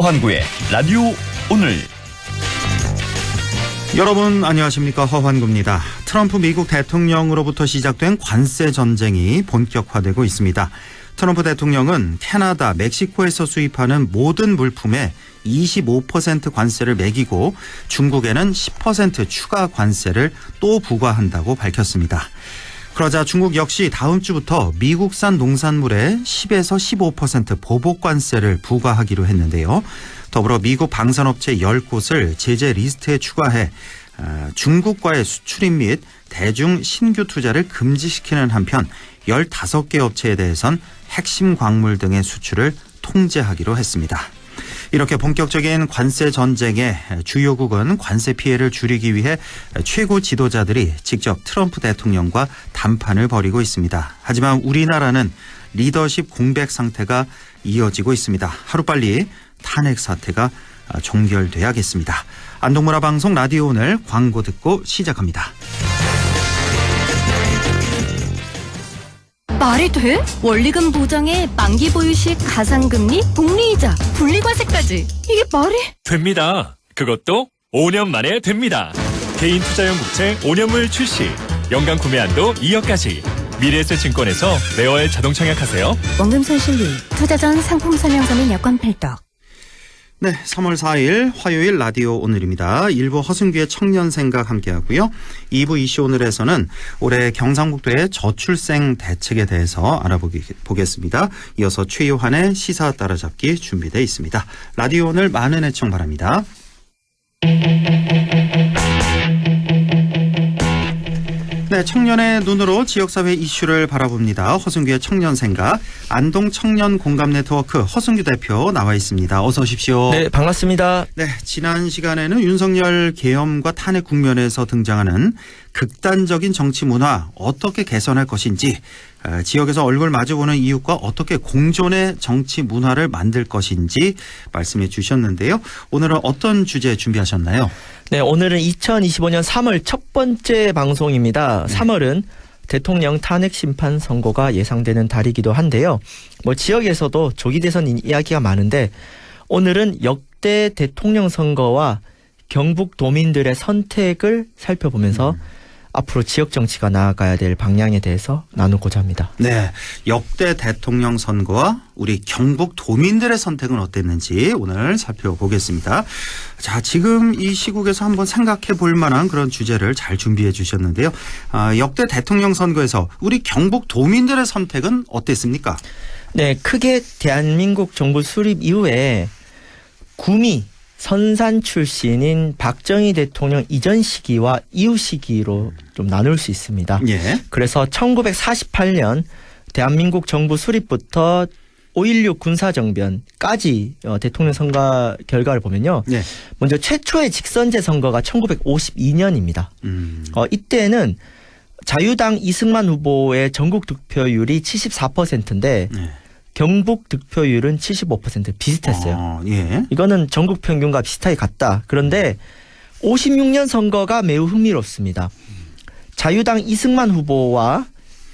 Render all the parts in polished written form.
허환구의 라디오 오늘. 여러분 안녕하십니까, 허환구입니다. 트럼프 미국 대통령으로부터 시작된 관세 전쟁이 본격화되고 있습니다. 트럼프 대통령은 캐나다, 멕시코에서 수입하는 모든 물품에 25% 관세를 매기고 중국에는 10% 추가 관세를 또 부과한다고 밝혔습니다. 그러자 중국 역시 다음 주부터 미국산 농산물에 10에서 15% 보복 관세를 부과하기로 했는데요. 더불어 미국 방산업체 10곳을 제재 리스트에 추가해 중국과의 수출입 및 대중 신규 투자를 금지시키는 한편 15개 업체에 대해선 핵심 광물 등의 수출을 통제하기로 했습니다. 이렇게 본격적인 관세 전쟁에 주요국은 관세 피해를 줄이기 위해 최고 지도자들이 직접 트럼프 대통령과談판을 벌이고 있습니다. 하지만 우리나라는 리더십 공백 상태가 이어지고 있습니다. 하루빨리 탄핵 사태가 종결돼야겠습니다. 안동문화 방송 라디오 오늘 광고 듣고 시작합니다. 말이 돼? 원리금 보장에 만기 보유 시 가상금리, 복리이자, 분리과세까지. 이게 말이? 됩니다. 그것도 5년 만에 됩니다. 개인 투자용 국채 5년물 출시. 연간 구매 한도 2억까지. 미래에셋증권에서 매월 자동 청약하세요. 원금손 실리, 투자 전 상품 설명서 및 여건 필독. 네, 3월 4일 화요일 라디오 오늘입니다. 1부 허승규의 청년생각 함께하고요. 2부 이슈 오늘에서는 올해 경상북도의 저출생 대책에 대해서 알아보겠습니다. 이어서 최요한의 시사 따라잡기 준비되어 있습니다. 라디오 오늘 많은 애청 바랍니다. 네, 청년의 눈으로 지역사회 이슈를 바라봅니다. 허승규의 청년생각, 안동 청년 공감 네트워크 허승규 대표 나와 있습니다. 어서 오십시오. 네, 반갑습니다. 네, 지난 시간에는 윤석열 계엄과 탄핵 국면에서 등장하는 극단적인 정치 문화 어떻게 개선할 것인지, 지역에서 얼굴 마주보는 이웃과 어떻게 공존의 정치 문화를 만들 것인지 말씀해 주셨는데요. 오늘은 어떤 주제 준비하셨나요? 네, 오늘은 2025년 3월 첫 번째 방송입니다. 3월은 대통령 탄핵 심판 선고가 예상되는 달이기도 한데요. 지역에서도 조기 대선 이야기가 많은데 오늘은 역대 대통령 선거와 경북 도민들의 선택을 살펴보면서 앞으로 지역 정치가 나아가야 될 방향에 대해서 나누고자 합니다. 네, 역대 대통령 선거와 우리 경북 도민들의 선택은 어땠는지 오늘 살펴보겠습니다. 자, 지금 이 시국에서 한번 생각해 볼 만한 그런 주제를 잘 준비해 주셨는데요. 역대 대통령 선거에서 우리 경북 도민들의 선택은 어땠습니까? 네, 크게 대한민국 정부 수립 이후에 구미 선산 출신인 박정희 대통령 이전 시기와 이후 시기로 좀 나눌 수 있습니다. 예. 그래서 1948년 대한민국 정부 수립부터 5.16 군사정변까지 대통령 선거 결과를 보면요. 예. 먼저 최초의 직선제 선거가 1952년입니다. 이때는 자유당 이승만 후보의 전국 득표율이 74%인데 예. 경북 득표율은 75% 비슷했어요. 예. 이거는 전국 평균과 비슷하게 같다. 그런데 56년 선거가 매우 흥미롭습니다. 자유당 이승만 후보와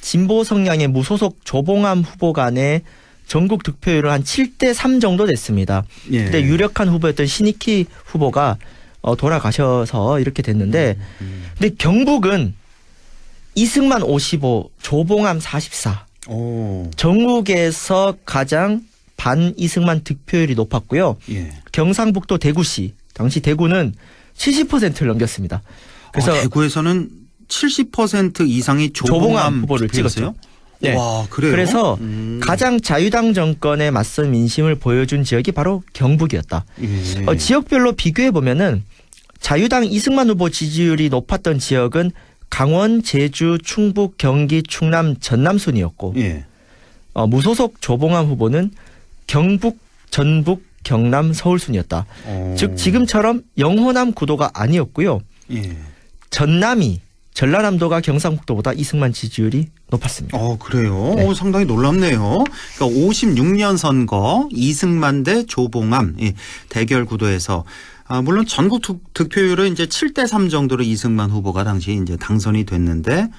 진보 성향의 무소속 조봉암 후보 간의 전국 득표율은 한 7대3 정도 됐습니다. 예. 근데 유력한 후보였던 신익희 후보가 돌아가셔서 이렇게 됐는데 근데 경북은 이승만 55, 조봉암 44. 전국에서 가장 반 이승만 득표율이 높았고요. 예. 경상북도 대구시, 당시 대구는 70%를 넘겼습니다. 그래서 대구에서는 70% 이상이 조봉암 후보를 투표였어요? 찍었죠. 네. 와, 그래요? 그래서 가장 자유당 정권에 맞선 민심을 보여준 지역이 바로 경북이었다. 예. 지역별로 비교해 보면은 자유당 이승만 후보 지지율이 높았던 지역은 강원, 제주, 충북, 경기, 충남, 전남 순이었고 예. 무소속 조봉암 후보는 경북, 전북, 경남, 서울 순이었다. 즉 지금처럼 영호남 구도가 아니었고요. 예. 전라남도가 경상북도보다 이승만 지지율이 높았습니다. 그래요? 네. 상당히 놀랍네요. 그러니까 56년 선거 이승만 대 조봉암 대결 구도에서 물론 전국 득표율은 이제 7대3 정도로 이승만 후보가 당시 이제 당선이 됐는데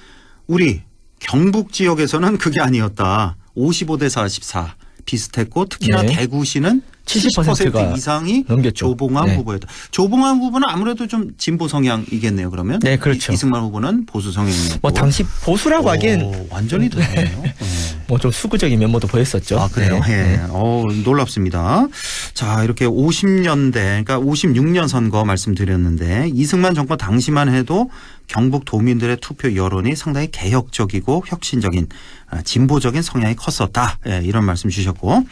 우리 경북 지역에서는 그게 아니었다. 55대 44 비슷했고 특히나 네. 대구시는 70%가 이상이 넘겼죠. 조봉암 네. 후보였다. 조봉암 후보는 아무래도 좀 진보 성향이겠네요. 그러면 네, 그렇죠. 이승만 후보는 보수 성향이었고. 뭐 당시 보수라고 하기엔 완전히 다르네요. 네. 뭐 좀 수구적인 면모도 보였었죠. 아, 그래요? 네. 예. 놀랍습니다. 자, 이렇게 50년대, 그러니까 56년 선거 말씀드렸는데 이승만 정권 당시만 해도 경북 도민들의 투표 여론이 상당히 개혁적이고 혁신적인 진보적인 성향이 컸었다. 예, 이런 말씀 주셨고.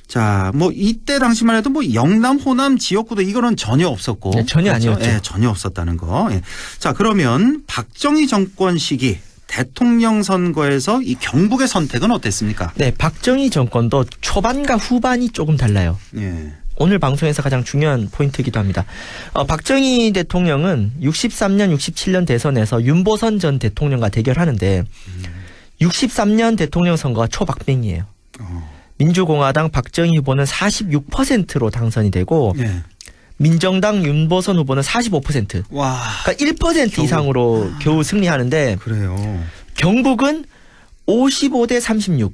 자, 뭐 이때 당시만 해도 뭐 영남, 호남 지역구도 이거는 전혀 없었고. 네, 전혀 그렇죠? 아니었죠. 예, 전혀 없었다는 거. 예. 자, 그러면 박정희 정권 시기 대통령 선거에서 이 경북의 선택은 어땠습니까? 네, 박정희 정권도 초반과 후반이 조금 달라요. 예. 오늘 방송에서 가장 중요한 포인트이기도 합니다. 박정희 대통령은 63년, 67년 대선에서 윤보선 전 대통령과 대결하는데 63년 대통령 선거가 초박빙이에요. 민주공화당 박정희 후보는 46%로 당선이 되고 예. 민정당 윤보선 후보는 45%. 와. 그러니까 1% 이상으로 겨우 승리하는데 그래요. 경북은 55대 36.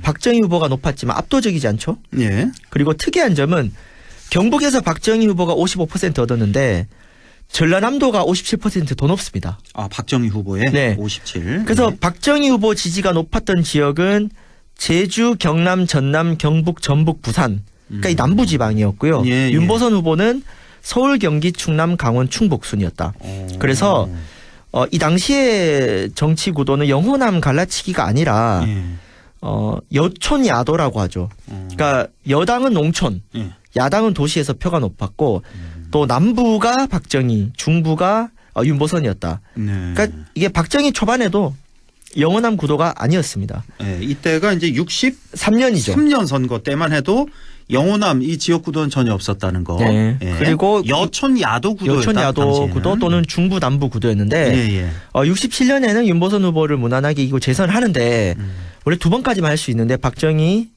박정희 후보가 높았지만 압도적이지 않죠. 예. 그리고 특이한 점은 경북에서 박정희 후보가 55% 얻었는데 전라남도가 57% 더 높습니다. 아, 박정희 후보의 네. 57. 그래서 박정희 후보 지지가 높았던 지역은 제주, 경남, 전남, 경북, 전북, 부산. 그러니까 이 남부 지방이었고요. 예, 예. 윤보선 후보는 서울, 경기, 충남, 강원, 충북 순이었다. 그래서 이 당시의 정치 구도는 영호남 갈라치기가 아니라 예. 여촌 야도라고 하죠. 그러니까 여당은 농촌, 예. 야당은 도시에서 표가 높았고 또 남부가 박정희, 중부가 윤보선이었다. 네. 그러니까 이게 박정희 초반에도 영호남 구도가 아니었습니다. 예, 이때가 이제 3년이죠. 63년 선거 때만 해도 영호남 이 지역구도는 전혀 없었다는 거. 네. 예. 그리고 여촌 야도 구도였다. 여촌 야도 당시에는. 구도 또는 중부 남부 구도였는데 예, 예. 67년에는 윤보선 후보를 무난하게 이기고 재선을 하는데 원래 2번까지만 할 수 있는데 박정희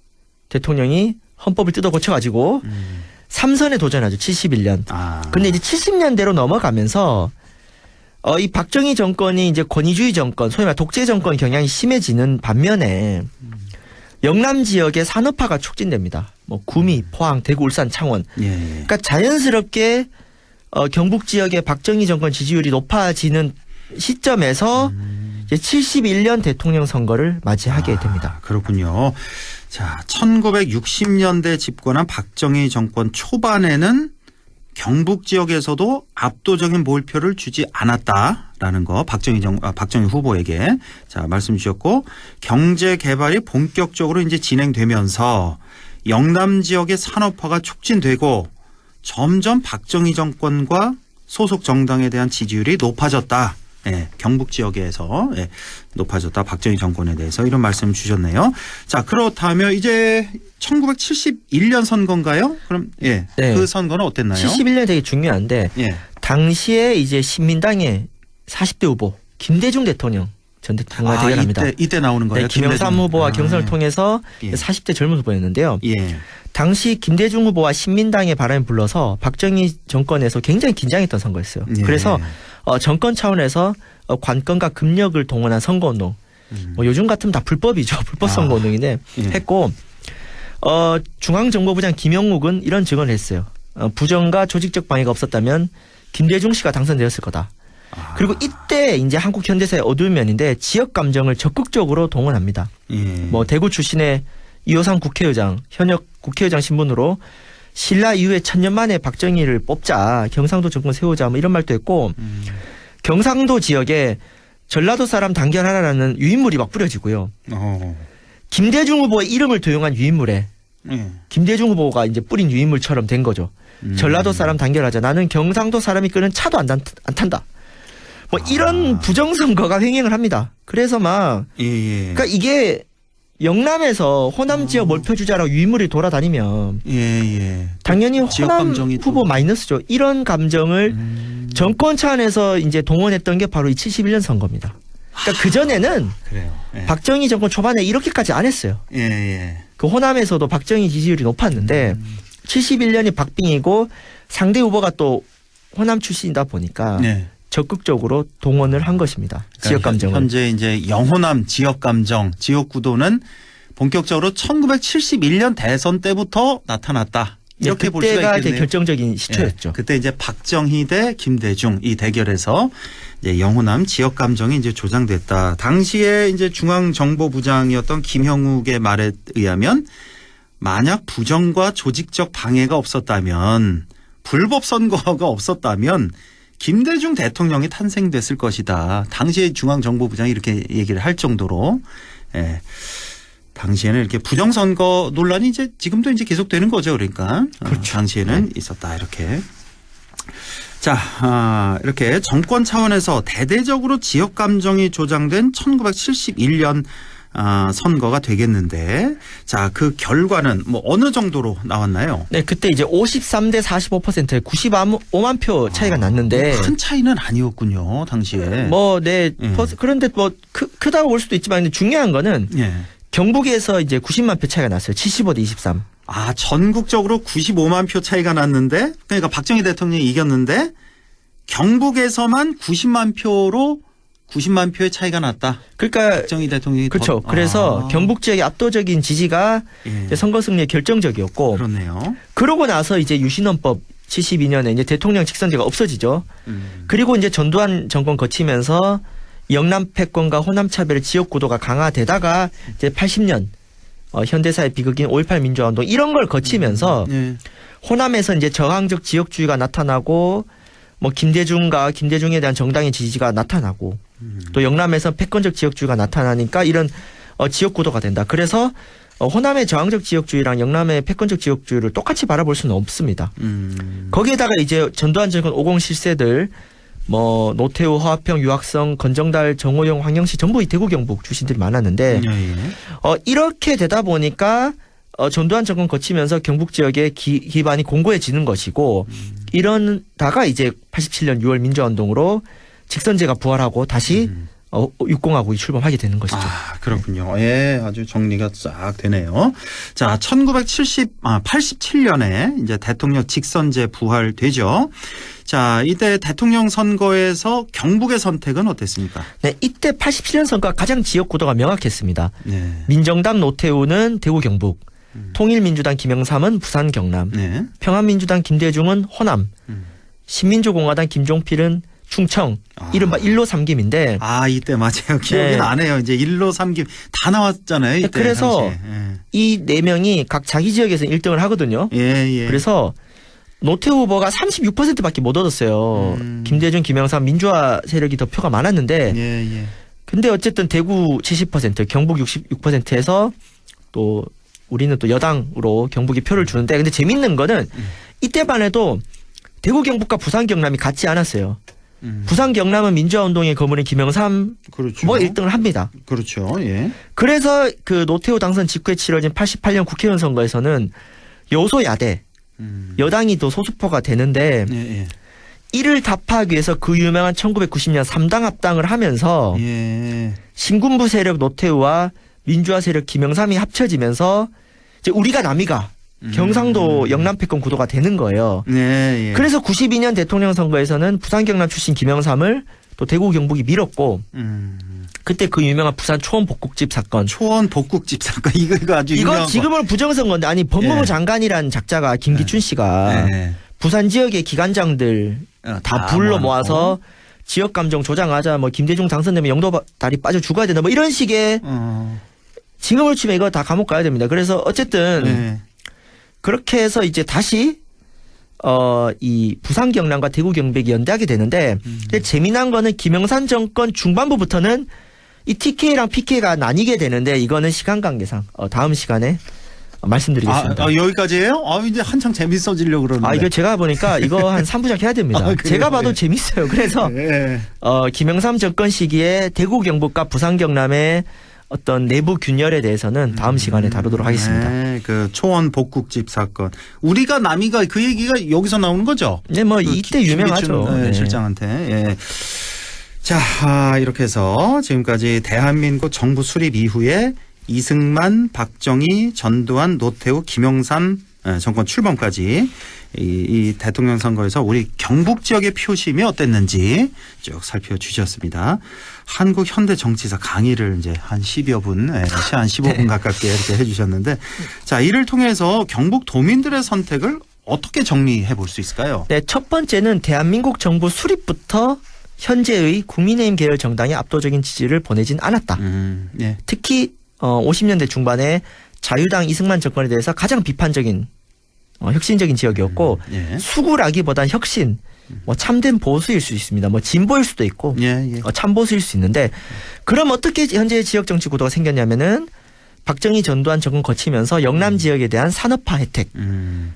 대통령이 헌법을 뜯어 고쳐가지고 3선에 도전하죠. 71년. 아. 근데 이제 70년대로 넘어가면서 이 박정희 정권이 이제 권위주의 정권, 소위 말해 독재 정권 경향이 심해지는 반면에 영남 지역의 산업화가 촉진됩니다. 뭐 구미, 포항, 대구, 울산, 창원. 예, 예. 그러니까 자연스럽게 경북 지역의 박정희 정권 지지율이 높아지는 시점에서 이제 71년 대통령 선거를 맞이하게 됩니다. 그렇군요. 자, 1960년대 집권한 박정희 정권 초반에는 경북 지역에서도 압도적인 몰표를 주지 않았다라는 거 박정희 후보에게 자 말씀 주셨고 경제 개발이 본격적으로 이제 진행되면서 영남 지역의 산업화가 촉진되고 점점 박정희 정권과 소속 정당에 대한 지지율이 높아졌다. 예, 경북 지역에서 예, 높아졌다. 박정희 정권에 대해서 이런 말씀 주셨네요. 자, 그렇다면 이제 1971년 선거인가요? 그럼 예, 네. 그 선거는 어땠나요? 71년 되게 중요한데 예. 당시에 이제 신민당의 40대 후보 김대중 대통령 전 대통령과 대결합니다. 이때 나오는 거예요? 네, 김영삼 김대중. 후보와 경선을 통해서 예. 40대 젊은 후보였는데요. 예. 당시 김대중 후보와 신민당의 바람이 불러서 박정희 정권에서 굉장히 긴장했던 선거였어요. 예. 그래서 정권 차원에서 관건과 금력을 동원한 선거운동. 뭐 요즘 같으면 다 불법이죠. 불법 선거운동인데 예. 했고 중앙정보부장 김영욱은 이런 증언을 했어요. 부정과 조직적 방해가 없었다면 김대중 씨가 당선되었을 거다. 그리고 이때 이제 한국 현대사의 어두운 면인데 지역 감정을 적극적으로 동원합니다. 예. 뭐 대구 출신의 이호상 국회의장, 현역 국회의장 신분으로 신라 이후에 1000년 만에 박정희를 뽑자, 경상도 정권 세우자 뭐 이런 말도 했고 경상도 지역에 전라도 사람 단결하라라는 유인물이 막 뿌려지고요. 김대중 후보의 이름을 도용한 유인물에 예. 김대중 후보가 이제 뿌린 유인물처럼 된 거죠. 전라도 사람 단결하자. 나는 경상도 사람이 끄는 차도 안 탄다. 뭐 이런 부정선거가 횡행을 합니다. 그래서 막 예. 그러니까 이게 영남에서 호남 지역 몰표 주자라고 유인물이 돌아다니면 예. 당연히 지역 호남 감정이 후보 마이너스죠. 이런 감정을 정권 차원에서 이제 동원했던 게 바로 이 71년 선거입니다. 그러니까 그 전에는 그래요. 예. 박정희 정권 초반에 이렇게까지 안 했어요. 예. 그 호남에서도 박정희 지지율이 높았는데 71년이 박빙이고 상대 후보가 또 호남 출신이다 보니까 네. 적극적으로 동원을 한 것입니다. 지역 감정을. 현재 이제 영호남 지역 감정, 지역 구도는 본격적으로 1971년 대선 때부터 나타났다. 이렇게 볼 수가 그때가 있겠네요. 이제 결정적인 시초였죠. 예, 그때 이제 박정희 대 김대중 이 대결에서 이제 영호남 지역 감정이 이제 조장됐다. 당시에 이제 중앙정보부장이었던 김형욱의 말에 의하면 만약 부정과 조직적 방해가 없었다면 불법 선거가 없었다면 김대중 대통령이 탄생됐을 것이다. 당시에 중앙정보부장이 이렇게 얘기를 할 정도로 예. 당시에는 이렇게 부정선거 논란이 이제 지금도 이제 계속되는 거죠. 그러니까. 그렇죠. 당시에는 있었다. 이렇게. 자, 이렇게 정권 차원에서 대대적으로 지역 감정이 조장된 1971년 선거가 되겠는데 자, 그 결과는 뭐 어느 정도로 나왔나요? 네, 그때 이제 53대 45%에 95만 표 차이가 났는데 큰 차이는 아니었군요. 당시에. 그런데 뭐 크다고 볼 수도 있지만 근데 중요한 거는 예. 경북에서 이제 90만 표 차이가 났어요. 75대 23. 아, 전국적으로 95만 표 차이가 났는데 그러니까 박정희 대통령이 이겼는데 경북에서만 90만 표의 차이가 났다. 그러니까 박정희 대통령이 그렇죠. 그래서 경북 지역의 압도적인 지지가 예. 이제 선거 승리에 결정적이었고 그렇네요. 그러고 나서 이제 유신헌법 72년에 이제 대통령 직선제가 없어지죠. 그리고 이제 전두환 정권 거치면서 영남 패권과 호남 차별의 지역 구도가 강화되다가 이제 80년 현대사의 비극인 5.18 민주화운동 이런 걸 거치면서 예. 호남에서 이제 저항적 지역주의가 나타나고 뭐 김대중에 대한 정당의 지지가 나타나고 또 영남에서 패권적 지역주의가 나타나니까 이런 지역 구도가 된다. 그래서 호남의 저항적 지역주의랑 영남의 패권적 지역주의를 똑같이 바라볼 수는 없습니다. 거기에다가 이제 전두환 정권 50 실세들 뭐 노태우, 허화평, 유학성, 건정달, 정호영, 황영시 전부 이 대구 경북 출신들이 많았는데 예. 이렇게 되다 보니까 전두환 정권 거치면서 경북 지역의 기반이 공고해지는 것이고 이런다가 이제 87년 6월 민주화운동으로 직선제가 부활하고 다시 육공화국이 출범하게 되는 것이죠. 아, 그렇군요. 예, 아주 정리가 싹 되네요. 자, 87년에 이제 대통령 직선제 부활되죠. 자, 이때 대통령 선거에서 경북의 선택은 어땠습니까? 네, 이때 87년 선거가 가장 지역 구도가 명확했습니다. 네. 민정당 노태우는 대구 경북, 통일민주당 김영삼은 부산 경남, 네. 평안민주당 김대중은 호남, 신민주공화당 김종필은 충청, 이른바 1로 3김인데 아, 이때 맞아요. 기억이 네. 나네요. 이제 1로 3김 다 나왔잖아요. 이때 그래서 당시에. 이 네 명이 각 자기 지역에서 1등을 하거든요. 예. 그래서 노태우 후보가 36%밖에 못 얻었어요. 김대중, 김영삼 민주화 세력이 더 표가 많았는데 예. 근데 어쨌든 대구 70%, 경북 66%에서 또 우리는 또 여당으로 경북이 표를 주는데 근데 재밌는 거는 이때만 해도 대구 경북과 부산 경남이 같지 않았어요. 부산 경남은 민주화운동의 거물인 김영삼 그렇죠. 후보가 1등을 합니다. 그렇죠. 예. 그래서 그 노태우 당선 직후에 치러진 88년 국회의원 선거에서는 여소야대 여당이 더 소수표가 되는데 예. 이를 답하기 위해서 그 유명한 1990년 3당 합당을 하면서 예. 신군부 세력 노태우와 민주화 세력 김영삼이 합쳐지면서 이제 우리가 남이가 경상도 영남 패권 구도가 되는 거예요. 네. 예. 그래서 92년 대통령 선거에서는 부산 경남 출신 김영삼을 또 대구 경북이 밀었고 그때 그 유명한 부산 초원 복국집 사건. 초원 복국집 사건 이거 아주 이거 유명한 지금은 부정선거인데 아니 법무부 예. 장관이란 작자가 김기춘 씨가 예. 부산 지역의 기관장들 다 불러 모아서 지역 감정 조장하자 뭐 김대중 당선되면 영도 다리 빠져 죽어야 된다 뭐 이런 식의 지금을 치면 이거 다 감옥 가야 됩니다. 그래서 어쨌든 예. 그렇게 해서 이제 다시 이 부산 경남과 대구 경북이 연대하게 되는데 재미난 거는 김영삼 정권 중반부부터는 이 TK랑 PK가 나뉘게 되는데 이거는 시간 관계상 다음 시간에 말씀드리겠습니다. 여기까지예요? 이제 한창 재밌어지려고 그러는데. 이거 제가 보니까 이거 한 3부작 해야 됩니다. 그래요? 제가 봐도 재밌어요. 그래서 예. 김영삼 정권 시기에 대구 경북과 부산 경남의 어떤 내부 균열에 대해서는 다음 시간에 다루도록 하겠습니다. 네, 그 초원 복국집 사건. 우리가 남이가 그 얘기가 여기서 나오는 거죠? 네, 뭐 이때 유명하죠. 네. 실장한테. 예. 자, 이렇게 해서 지금까지 대한민국 정부 수립 이후에 이승만, 박정희, 전두환, 노태우, 김영삼 정권 출범까지 이 대통령 선거에서 우리 경북 지역의 표심이 어땠는지 쭉 살펴주셨습니다. 한국 현대 정치사 강의를 이제 한 10여 분, 한 15분 가깝게 이렇게 해주셨는데, 자, 이를 통해서 경북 도민들의 선택을 어떻게 정리해 볼 수 있을까요? 네, 첫 번째는 대한민국 정부 수립부터 현재의 국민의힘 계열 정당이 압도적인 지지를 보내진 않았다. 예. 특히 50년대 중반에 자유당 이승만 정권에 대해서 가장 비판적인 혁신적인 지역이었고 예. 수구라기보단 혁신, 참된 보수일 수 있습니다. 진보일 수도 있고 예. 참보수일 수 있는데, 그럼 어떻게 현재 지역 정치 구도가 생겼냐면은 박정희 전두환 정권 거치면서 영남 지역에 대한 산업화 혜택,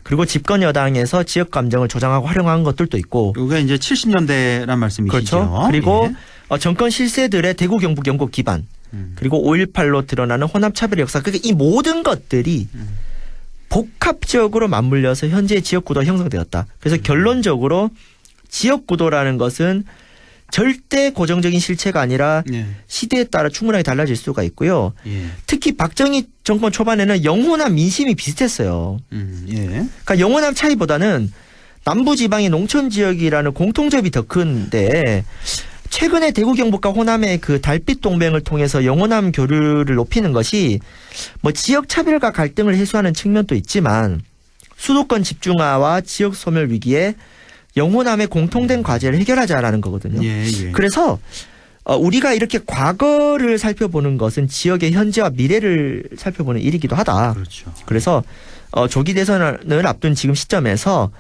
그리고 집권 여당에서 지역 감정을 조장하고 활용한 것들도 있고. 이게 이제 70년대란 말씀이시죠. 그렇죠. 그리고 정권 실세들의 대구 경북 영국 기반, 그리고 5.18로 드러나는 호남 차별 역사, 그러니까 이 모든 것들이 복합적으로 맞물려서 현재 지역 구도가 형성되었다. 그래서 결론적으로 지역 구도라는 것은 절대 고정적인 실체가 아니라 시대에 따라 충분하게 달라질 수가 있고요. 특히 박정희 정권 초반에는 영호남 민심이 비슷했어요. 그러니까 영호남 차이보다는 남부지방의 농촌 지역이라는 공통점이 더 큰데, 최근에 대구 경북과 호남의 그 달빛 동맹을 통해서 영호남 교류를 높이는 것이 지역 차별과 갈등을 해소하는 측면도 있지만 수도권 집중화와 지역 소멸 위기에 영호남의 공통된 과제를 해결하자라는 거거든요. 그래서 우리가 이렇게 과거를 살펴보는 것은 지역의 현재와 미래를 살펴보는 일이기도 하다. 그렇죠. 그래서 조기 대선을 앞둔 지금 시점에서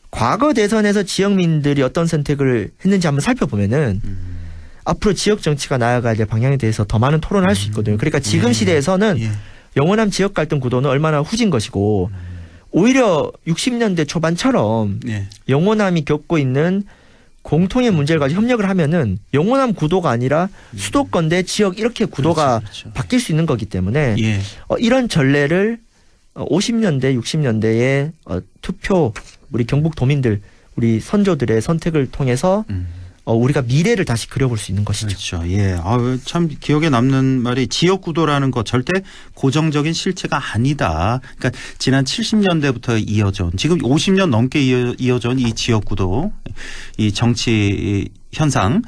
과거 대선에서 지역민들이 어떤 선택을 했는지 한번 살펴보면은 앞으로 지역 정치가 나아가야 될 방향에 대해서 더 많은 토론을 할 수 있거든요. 그러니까 지금 시대에서는 영호남 지역 갈등 구도는 얼마나 후진 것이고, 오히려 60년대 초반처럼 영호남이 겪고 있는 공통의 문제를 가지고 협력을 하면은 영호남 구도가 아니라 수도권 대 지역 이렇게 구도가 그렇죠. 바뀔 수 있는 거기 때문에 이런 전례를 50년대, 60년대의 투표, 우리 경북 도민들, 우리 선조들의 선택을 통해서 우리가 미래를 다시 그려볼 수 있는 것이죠. 그렇죠. 예. 참 기억에 남는 말이 지역 구도라는 거 절대 고정적인 실체가 아니다. 그러니까 지난 70년대부터 이어져 온, 지금 50년 넘게 이어져 온 이 지역 구도, 이 정치 현상,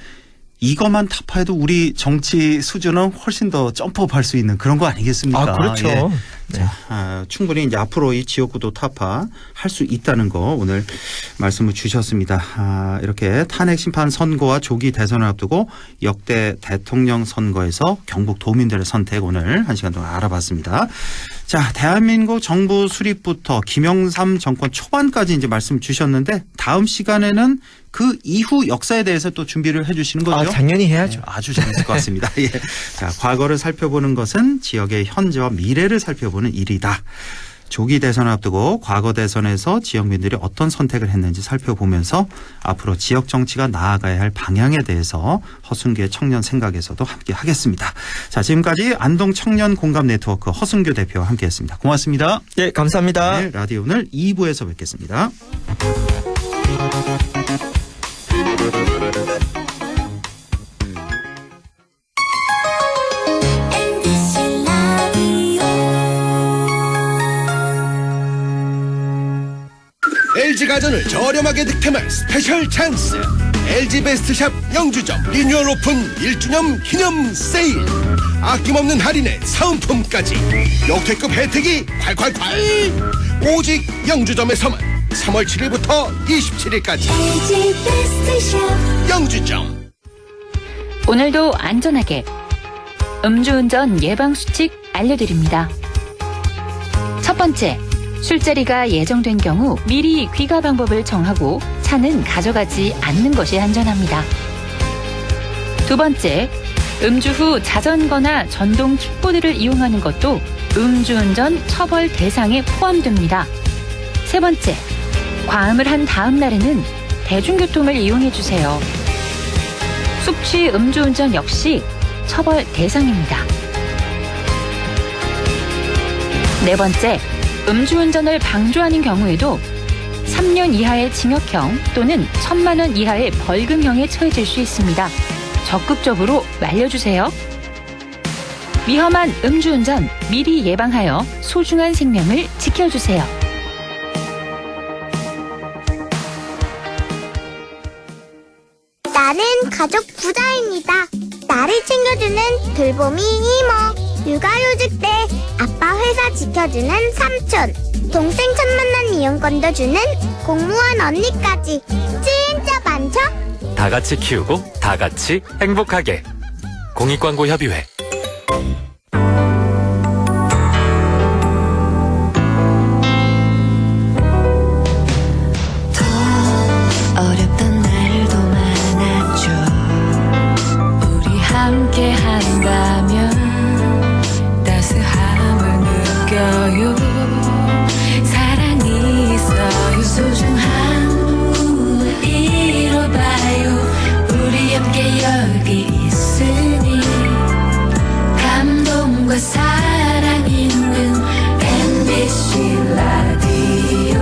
이것만 타파해도 우리 정치 수준은 훨씬 더 점프업할 수 있는 그런 거 아니겠습니까? 그렇죠. 예. 네. 자, 충분히 이제 앞으로 이 지역구도 타파할 수 있다는 거 오늘 말씀을 주셨습니다. 이렇게 탄핵 심판 선고와 조기 대선을 앞두고 역대 대통령 선거에서 경북 도민들의 선택 오늘 1시간 동안 알아봤습니다. 자, 대한민국 정부 수립부터 김영삼 정권 초반까지 이제 말씀 주셨는데, 다음 시간에는 그 이후 역사에 대해서 또 준비를 해 주시는 거죠? 당연히 해야죠. 아주 재밌을 것 같습니다. 예. 자, 과거를 살펴보는 것은 지역의 현재와 미래를 살펴보는 일이다. 조기 대선을 앞두고 과거 대선에서 지역민들이 어떤 선택을 했는지 살펴보면서 앞으로 지역 정치가 나아가야 할 방향에 대해서 허순교의 청년 생각에서도 함께 하겠습니다. 자, 지금까지 안동 청년 공감 네트워크 허순교 대표와 함께했습니다. 고맙습니다. 네, 감사합니다. 네, 라디오 오늘 2부에서 뵙겠습니다. LG가전을 저렴하게 득템할 스페셜 찬스, LG베스트샵 영주점 리뉴얼 오픈 1주년 기념 세일, 아낌없는 할인에 사은품까지 역대급 혜택이 콸콸콸. 오직 영주점에서만 3월 7일부터 27일까지 LG베스트샵 영주점. 오늘도 안전하게 음주운전 예방수칙 알려드립니다. 첫 번째, 술자리가 예정된 경우 미리 귀가 방법을 정하고 차는 가져가지 않는 것이 안전합니다. 두 번째, 음주 후 자전거나 전동 킥보드를 이용하는 것도 음주운전 처벌 대상에 포함됩니다. 세 번째, 과음을 한 다음 날에는 대중교통을 이용해 주세요. 숙취 음주운전 역시 처벌 대상입니다. 네 번째, 음주운전을 방조하는 경우에도 3년 이하의 징역형 또는 1,000만 원 이하의 벌금형에 처해질 수 있습니다. 적극적으로 말려주세요. 위험한 음주운전 미리 예방하여 소중한 생명을 지켜주세요. 나는 가족 부자입니다. 나를 챙겨주는 돌보미 이모, 육아휴직 때 아빠 회사 지켜주는 삼촌, 동생 첫 만난 이용권도 주는 공무원 언니까지 진짜 많죠? 다 같이 키우고 다 같이 행복하게. 공익광고협의회. 어렵던 날도 많았죠. 우리 함께 한다면 따스함을 느껴요. 사랑이 있어요. 소중한 꿈을 이뤄봐요. 우리 함께 여기 있으니 감동과 사랑 있는 MBC 라디오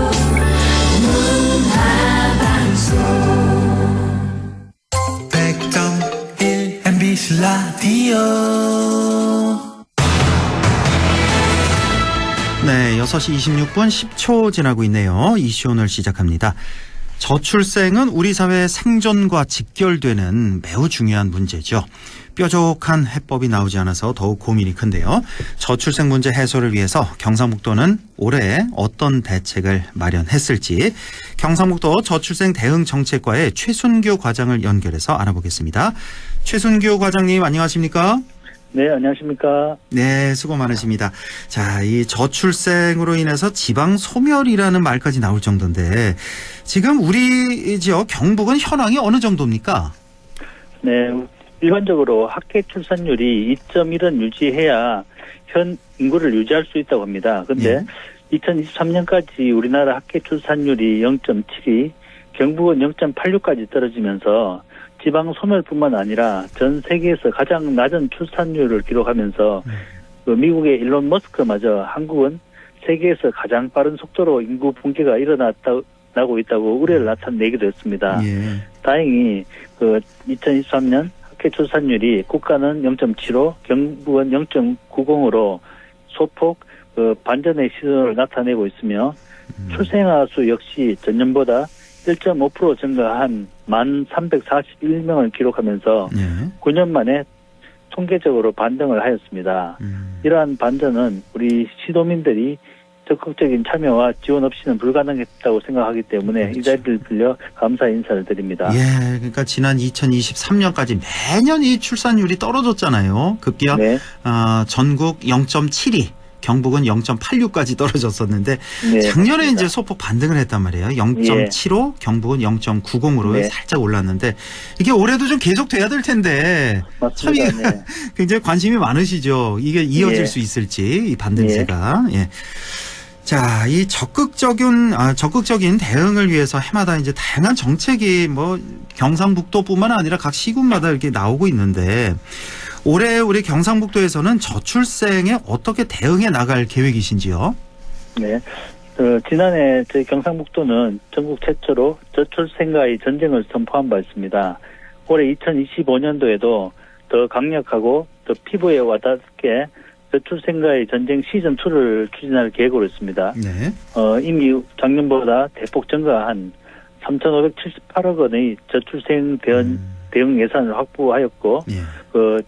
문화방송 100.1 MBC 라디오. 네, 6시 26분 10초 지나고 있네요. 이슈 오늘 시작합니다. 저출생은 우리 사회의 생존과 직결되는 매우 중요한 문제죠. 뾰족한 해법이 나오지 않아서 더욱 고민이 큰데요. 저출생 문제 해소를 위해서 경상북도는 올해 어떤 대책을 마련했을지 경상북도 저출생 대응 정책과의 최순규 과장을 연결해서 알아보겠습니다. 최순규 과장님 안녕하십니까? 네, 안녕하십니까? 네, 수고 많으십니다. 자, 이 저출생으로 인해서 지방 소멸이라는 말까지 나올 정도인데 지금 우리 지역 경북은 현황이 어느 정도입니까? 네, 일반적으로 학계 출산율이 2.1은 유지해야 현 인구를 유지할 수 있다고 합니다. 그런데 2023년까지 우리나라 학계 출산율이 0.7이 경북은 0.86까지 떨어지면서 지방 소멸뿐만 아니라 전 세계에서 가장 낮은 출산율을 기록하면서 그 미국의 일론 머스크마저 한국은 세계에서 가장 빠른 속도로 인구 붕괴가 일어나고 있다고 우려를 나타내기도 했습니다. 예. 다행히 그 2023년 학계 출산율이 국가는 0.75, 경북은 0.90으로 소폭 그 반전의 시선을 나타내고 있으며 출생아 수 역시 전년보다 1.5% 증가한 1,341명을 기록하면서 9년 만에 통계적으로 반등을 하였습니다. 이러한 반전은 우리 시도민들이 적극적인 참여와 지원 없이는 불가능했다고 생각하기 때문에 그렇죠. 이 자리를 빌려 감사의 인사를 드립니다. 예, 그러니까 지난 2023년까지 매년 이 출산율이 떨어졌잖아요. 급기야 네. 전국 0.72. 경북은 0.86까지 떨어졌었는데 네, 작년에 맞습니다. 이제 소폭 반등을 했단 말이에요. 0.75, 경북은 0.90으로 네. 살짝 올랐는데 이게 올해도 좀 계속 돼야 될 텐데 참 맞습니다. 이게 네. 굉장히 관심이 많으시죠. 이게 이어질 네. 수 있을지 이 반등세가. 예. 자, 이 적극적인 대응을 위해서 해마다 이제 다양한 정책이 뭐 경상북도뿐만 아니라 각 시군마다 이렇게 나오고 있는데 올해 우리 경상북도에서는 저출생에 어떻게 대응해 나갈 계획이신지요? 네. 지난해 저희 경상북도는 전국 최초로 저출생과의 전쟁을 선포한 바 있습니다. 올해 2025년도에도 더 강력하고 더 피부에 와닿게 저출생과의 전쟁 시즌2를 추진할 계획으로 있습니다. 네. 이미 작년보다 대폭 증가한 3,578억 원의 저출생 대응 예산을 확보하였고, 예.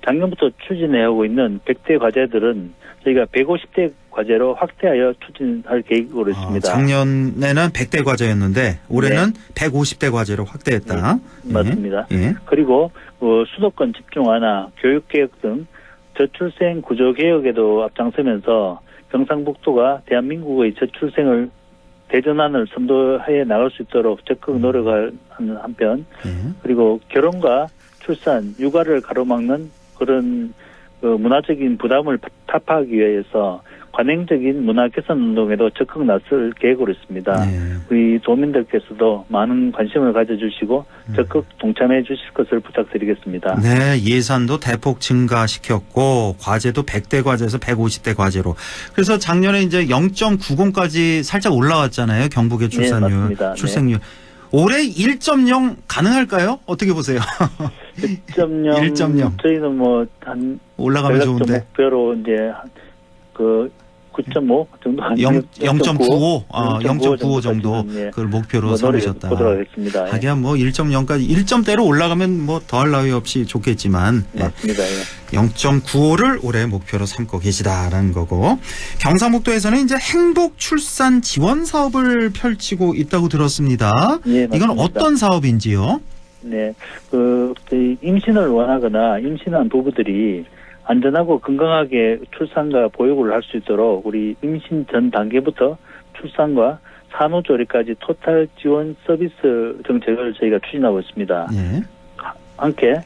작년부터 추진해오고 있는 100대 과제들은 저희가 150대 과제로 확대하여 추진할 계획으로 있습니다. 작년에는 100대 과제였는데 올해는 150대 과제로 확대했다. 네, 맞습니다. 예. 그리고 수도권 집중 완화, 교육개혁 등 저출생 구조개혁에도 앞장서면서 경상북도가 대한민국의 저출생을 대전환을 선도해 나갈 수 있도록 적극 노력을 하는 한편, 그리고 결혼과 출산, 육아를 가로막는 그런 문화적인 부담을 타파하기 위해서 관행적인 문화 개선 운동에도 적극 나설 계획으로 있습니다. 우리 도민들께서도 많은 관심을 가져주시고 적극 동참해 주실 것을 부탁드리겠습니다. 네, 예산도 대폭 증가시켰고 과제도 100대 과제에서 150대 과제로. 그래서 작년에 이제 0.90까지 살짝 올라왔잖아요. 경북의 출산율, 네, 맞습니다. 출생률. 네. 올해 1.0 가능할까요? 어떻게 보세요? 1.0. 저희는 뭐 한 올라가면 좋은데. 목표로 이제 9.5 정도 0.95 0.95 정도 예. 그걸 목표로 삼으셨다. 보도록 하겠습니다. 예. 하긴 뭐 1.0까지 1점대로 올라가면 뭐 더할 나위 없이 좋겠지만 맞습니다. 예. 0.95를 올해 목표로 삼고 계시다라는 거고 경상북도에서는 이제 행복 출산 지원 사업을 펼치고 있다고 들었습니다. 예, 이건 맞습니다. 어떤 사업인지요? 네, 임신을 원하거나 임신한 부부들이 안전하고 건강하게 출산과 보육을 할 수 있도록 우리 임신 전 단계부터 출산과 산후조리까지 토탈 지원 서비스 정책을 저희가 추진하고 있습니다. 네. 함께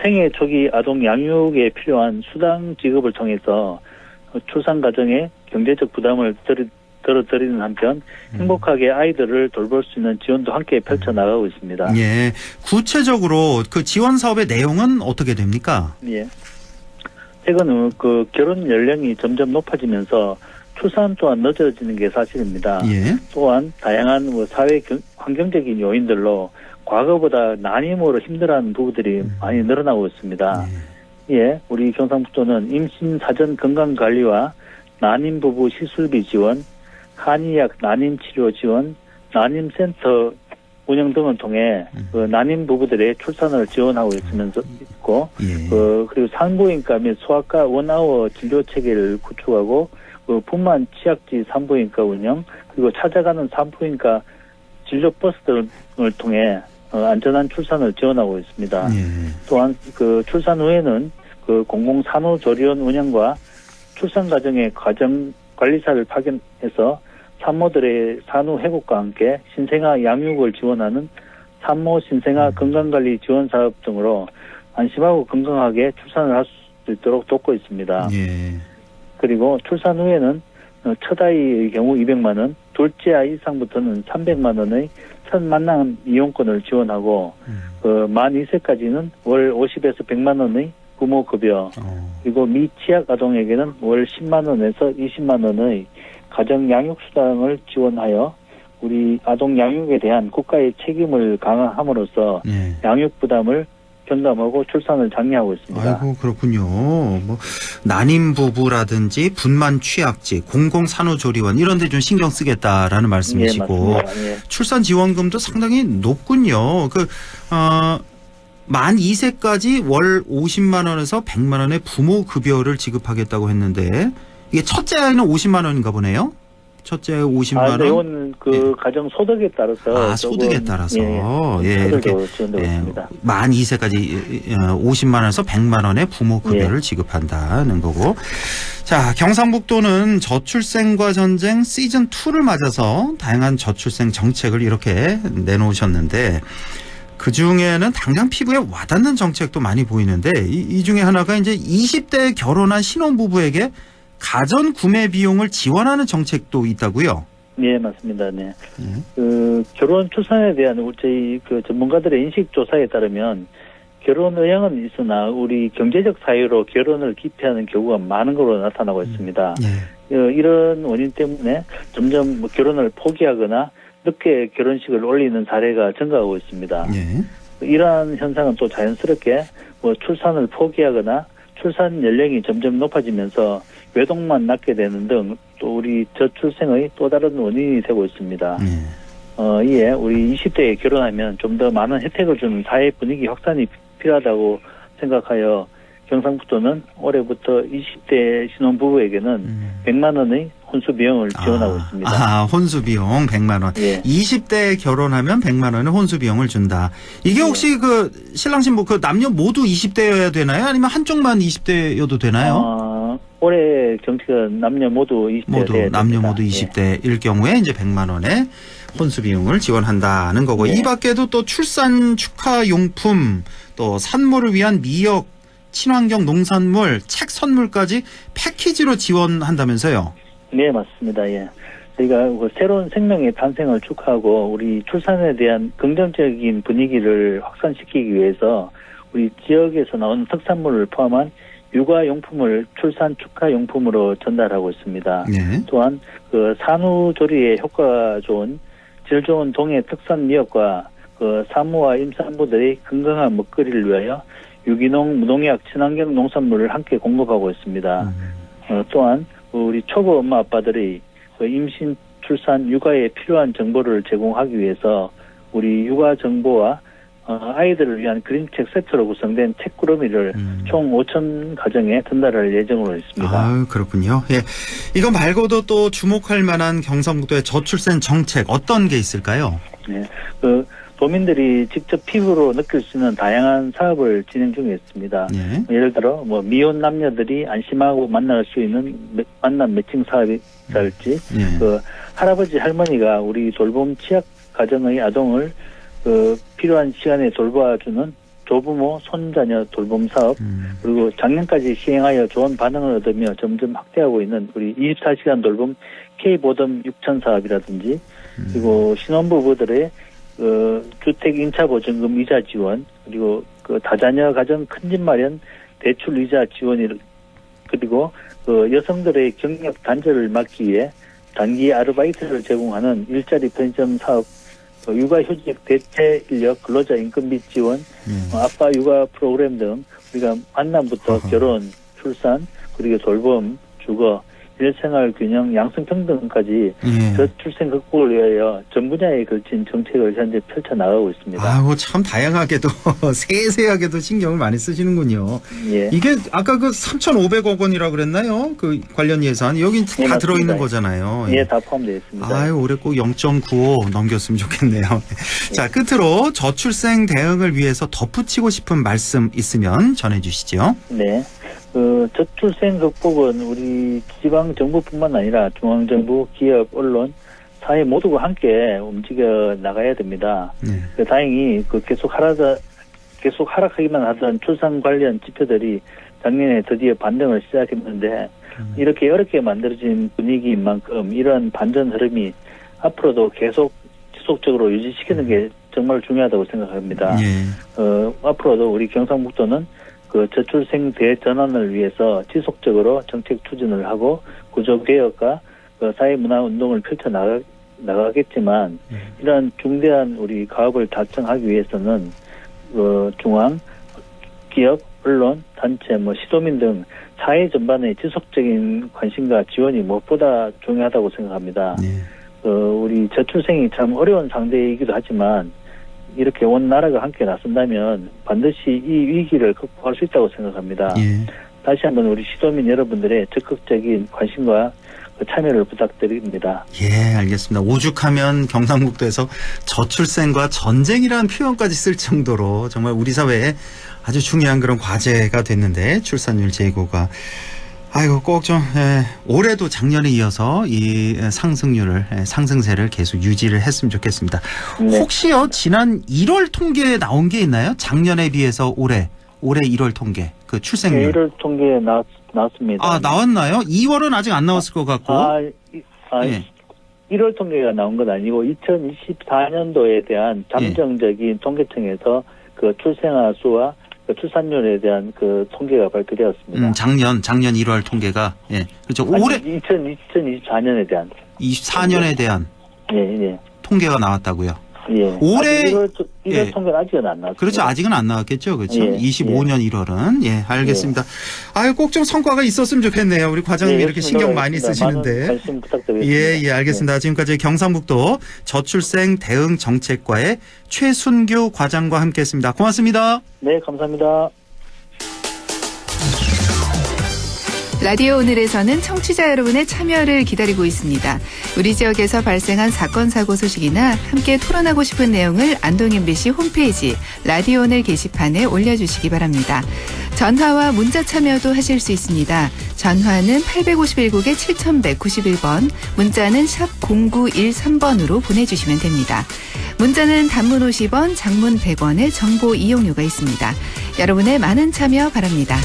생애 초기 아동 양육에 필요한 수당 지급을 통해서 출산 과정에 경제적 부담을 덜어드리는 한편 행복하게 아이들을 돌볼 수 있는 지원도 함께 펼쳐나가고 있습니다. 예. 구체적으로 그 지원 사업의 내용은 어떻게 됩니까? 예. 최근 결혼 연령이 점점 높아지면서 출산 또한 늦어지는 게 사실입니다. 예. 또한 다양한 사회 환경적인 요인들로 과거보다 난임으로 힘들어하는 부부들이 많이 늘어나고 있습니다. 예, 우리 경상북도는 임신 사전 건강 관리와 난임 부부 시술비 지원, 한의학 난임 치료 지원, 난임센터 운영 등을 통해 난임 부부들의 출산을 지원하고 있고 그리고 산부인과 및 소아과 원아워 진료 체계를 구축하고 분만 치약지 산부인과 운영 그리고 찾아가는 산부인과 진료 버스 등을 통해 안전한 출산을 지원하고 있습니다. 또한 출산 후에는 공공 산후조리원 운영과 출산 과정의 가정 관리사를 파견해서 산모들의 산후 회복과 함께 신생아 양육을 지원하는 산모 신생아 건강관리 지원 사업 등으로 안심하고 건강하게 출산을 할 수 있도록 돕고 있습니다. 예. 그리고 출산 후에는 첫 아이의 경우 200만 원, 둘째 아이 이상부터는 300만 원의 첫 만남 이용권을 지원하고 만 2세까지는 월 50에서 100만 원의 부모급여 그리고 미취학 아동에게는 월 10만 원에서 20만 원의 가정 양육 수당을 지원하여 우리 아동 양육에 대한 국가의 책임을 강화함으로써 양육 부담을 경감하고 출산을 장려하고 있습니다. 아이고 그렇군요. 뭐 난임 부부라든지 분만 취약지, 공공 산후조리원 이런 데 좀 신경 쓰겠다라는 말씀이시고 예. 출산 지원금도 상당히 높군요. 만 2세까지 월 50만 원에서 100만 원의 부모 급여를 지급하겠다고 했는데 이게 첫째 아이는 50만 원인가 보네요. 첫째 50만 원. 네, 이건 가정 소득에 따라서. 소득에 따라서. 이렇게 만 2세까지 50만 원에서 100만 원의 부모 급여를 지급한다는 거고. 자, 경상북도는 저출생과 전쟁 시즌 2를 맞아서 다양한 저출생 정책을 이렇게 내놓으셨는데 그 중에는 당장 피부에 와닿는 정책도 많이 보이는데 이 중에 하나가 이제 20대에 결혼한 신혼부부에게 가전 구매 비용을 지원하는 정책도 있다고요? 네, 맞습니다. 네. 결혼 출산에 대한 저희 전문가들의 인식 조사에 따르면 결혼 의향은 있으나 우리 경제적 사유로 결혼을 기피하는 경우가 많은 걸로 나타나고 있습니다. 이런 원인 때문에 점점 결혼을 포기하거나 늦게 결혼식을 올리는 사례가 증가하고 있습니다. 이러한 현상은 또 자연스럽게 출산을 포기하거나 출산 연령이 점점 높아지면서 외동만 낳게 되는 등 또 우리 저출생의 또 다른 원인이 되고 있습니다. 이에 우리 20대에 결혼하면 좀 더 많은 혜택을 주는 사회 분위기 확산이 필요하다고 생각하여 경상북도는 올해부터 20대 신혼부부에게는 100만 원의 혼수 비용을 지원하고 있습니다. 혼수 비용 100만 원. 20대에 결혼하면 100만 원의 혼수 비용을 준다. 이게 혹시 신랑 신부 남녀 모두 20대여야 되나요? 아니면 한쪽만 20대여도 되나요? 올해 정책은 남녀 모두 20대 남녀 모두 20대일 경우에 이제 100만 원의 혼수 비용을 지원한다는 거고 이 밖에도 또 출산 축하 용품 또 산모를 위한 미역 친환경 농산물, 책 선물까지 패키지로 지원한다면서요? 네, 맞습니다. 예. 저희가 새로운 생명의 탄생을 축하하고 우리 출산에 대한 긍정적인 분위기를 확산시키기 위해서 우리 지역에서 나오는 특산물을 포함한 육아용품을 출산 축하용품으로 전달하고 있습니다. 또한 산후조리에 효과가 좋은 질 좋은 동해 특산 미역과 산모와 임산부들의 건강한 먹거리를 위하여 유기농, 무농약, 친환경 농산물을 함께 공급하고 있습니다. 또한 우리 초보 엄마 아빠들이 그 임신, 출산, 육아에 필요한 정보를 제공하기 위해서 우리 육아 정보와 아이들을 위한 그림책 세트로 구성된 책꾸러미를 총 5천 가정에 전달할 예정으로 있습니다. 아, 그렇군요. 예, 이거 말고도 또 주목할 만한 경상북도의 저출생 정책 어떤 게 있을까요? 네, 그 도민들이 직접 피부로 느낄 수 있는 다양한 사업을 진행 중에 있습니다. 네. 예를 들어 뭐 미혼 남녀들이 안심하고 만날 수 있는 만남 매칭 사업이랄지, 네. 그 할아버지 할머니가 우리 돌봄 취약 가정의 아동을 그 필요한 시간에 돌봐주는 조부모 손자녀 돌봄 사업, 그리고 작년까지 시행하여 좋은 반응을 얻으며 점점 확대하고 있는 우리 24시간 돌봄 K보듬 6천 사업이라든지, 그리고 신혼부부들의 주택 임차보증금 이자 지원, 그리고 그 다자녀 가정 큰집 마련 대출 이자 지원이, 그리고 그 여성들의 경력 단절을 막기 위해 단기 아르바이트를 제공하는 일자리 편의점 사업, 육아휴직 대체 인력 근로자 인건비 지원, 아빠 육아 프로그램 등 우리가 만남부터 결혼, 출산, 그리고 돌봄, 주거, 일생활 균형, 양성평등까지 저출생 극복을 위하여 전 분야에 걸친 정책을 현재 펼쳐나가고 있습니다. 아우, 참 다양하게도 세세하게도 신경을 많이 쓰시는군요. 예. 이게 아까 그 3,500억 원이라고 그랬나요? 그 관련 예산 여기 다 맞습니다. 들어있는 거잖아요. 예, 다 포함되어 있습니다. 아유, 올해 꼭 0.95 넘겼으면 좋겠네요. 자, 끝으로 저출생 대응을 위해서 덧붙이고 싶은 말씀 있으면 전해주시죠. 네. 그 저출생 극복은 우리 지방 정부뿐만 아니라 중앙 정부, 기업, 언론, 사회 모두가 함께 움직여 나가야 됩니다. 네. 다행히 그 계속 하락하기만 하던 출산 관련 지표들이 작년에 드디어 반등을 시작했는데 이렇게 어렵게 만들어진 분위기인 만큼 이런 반전 흐름이 앞으로도 계속 지속적으로 유지시키는 게 정말 중요하다고 생각합니다. 앞으로도 우리 경상북도는 그 저출생 대전환을 위해서 지속적으로 정책 추진을 하고 구조개혁과 그 사회문화운동을 펼쳐나가겠지만 이러한 중대한 우리 가업을 달성하기 위해서는 중앙, 기업, 언론, 단체, 시도민 등 사회 전반의 지속적인 관심과 지원이 무엇보다 중요하다고 생각합니다. 우리 저출생이 참 어려운 상대이기도 하지만 이렇게 온 나라가 함께 나선다면 반드시 이 위기를 극복할 수 있다고 생각합니다. 다시 한번 우리 시도민 여러분들의 적극적인 관심과 참여를 부탁드립니다. 예, 알겠습니다. 오죽하면 경상북도에서 저출생과 전쟁이라는 표현까지 쓸 정도로 정말 우리 사회에 아주 중요한 그런 과제가 됐는데 출산율 제고가 아이고 꼭 좀 올해도 작년에 이어서 이 상승세를 계속 유지를 했으면 좋겠습니다. 네. 혹시요 지난 1월 통계에 나온 게 있나요? 작년에 비해서 올해 1월 통계 그 출생률. 1월 통계 나왔습니다. 아, 나왔나요? 2월은 아직 안 나왔을 것 같고. 1월 통계가 나온 건 아니고 2024년도에 대한 잠정적인 통계청에서 그 출생아 수와 출산율에 대한 그 통계가 발표되었습니다. 작년 1월 통계가 그렇죠. 올해 2024년에 대한 24년에 대한 통계가 나왔다고요. 올해 1월 통계는 아직은 안 나왔습니다. 그렇죠. 아직은 안 나왔겠죠. 그렇죠. 25년 1월은 알겠습니다. 아유, 꼭 좀 성과가 있었으면 좋겠네요. 우리 과장님 이렇게 신경 많이 쓰시는데. 관심 부탁드리겠습니다. 알겠습니다. 지금까지 경상북도 저출생 대응 정책과의 최순규 과장과 함께했습니다. 고맙습니다. 네, 감사합니다. 라디오 오늘에서는 청취자 여러분의 참여를 기다리고 있습니다. 우리 지역에서 발생한 사건 사고 소식이나 함께 토론하고 싶은 내용을 안동 MBC 홈페이지 라디오 오늘 게시판에 올려주시기 바랍니다. 전화와 문자 참여도 하실 수 있습니다. 전화는 851국에 7191번, 문자는 샵 0913번으로 보내주시면 됩니다. 문자는 단문 50원, 장문 100원의 정보 이용료가 있습니다. 여러분의 많은 참여 바랍니다.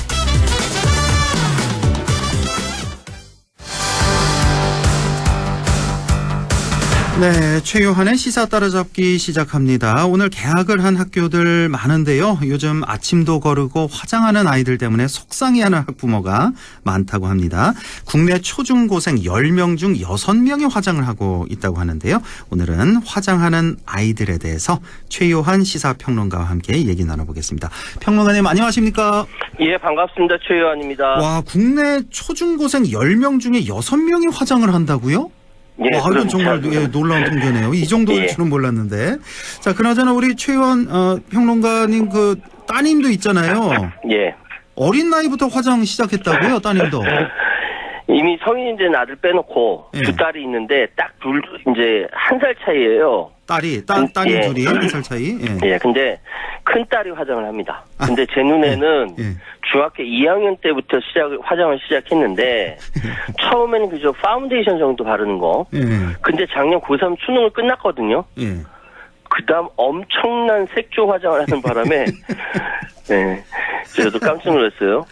네, 최요한의 시사 따라잡기 시작합니다. 오늘 개학을 한 학교들 많은데요. 요즘 아침도 거르고 화장하는 아이들 때문에 속상해하는 학부모가 많다고 합니다. 국내 초중고생 10명 중 6명이 화장을 하고 있다고 하는데요. 오늘은 화장하는 아이들에 대해서 최요한 시사평론가와 함께 얘기 나눠보겠습니다. 평론가님 안녕하십니까? 예, 반갑습니다. 최요한입니다. 와, 국내 초중고생 10명 중에 6명이 화장을 한다고요? 예, 와, 이건 정말 놀라운 통계네요. 이 정도일 줄은 몰랐는데. 자, 그나저나 우리 최요한 평론가님 그 따님도 있잖아요. 예. 어린 나이부터 화장 시작했다고요, 따님도? 이미 성인이 된 아들 빼놓고 두 딸이 있는데 딱 둘 이제 1살 차이예요. 딸이 예. 둘이 1살 차이. 예, 근데 큰 딸이 화장을 합니다. 근데 제 눈에는 중학교 2학년 때부터 화장을 시작했는데 처음에는 그저 파운데이션 정도 바르는 거. 근데 작년 고3 수능을 끝났거든요. 그다음 엄청난 색조 화장을 하는 바람에 네, 저도 깜짝 놀랐어요.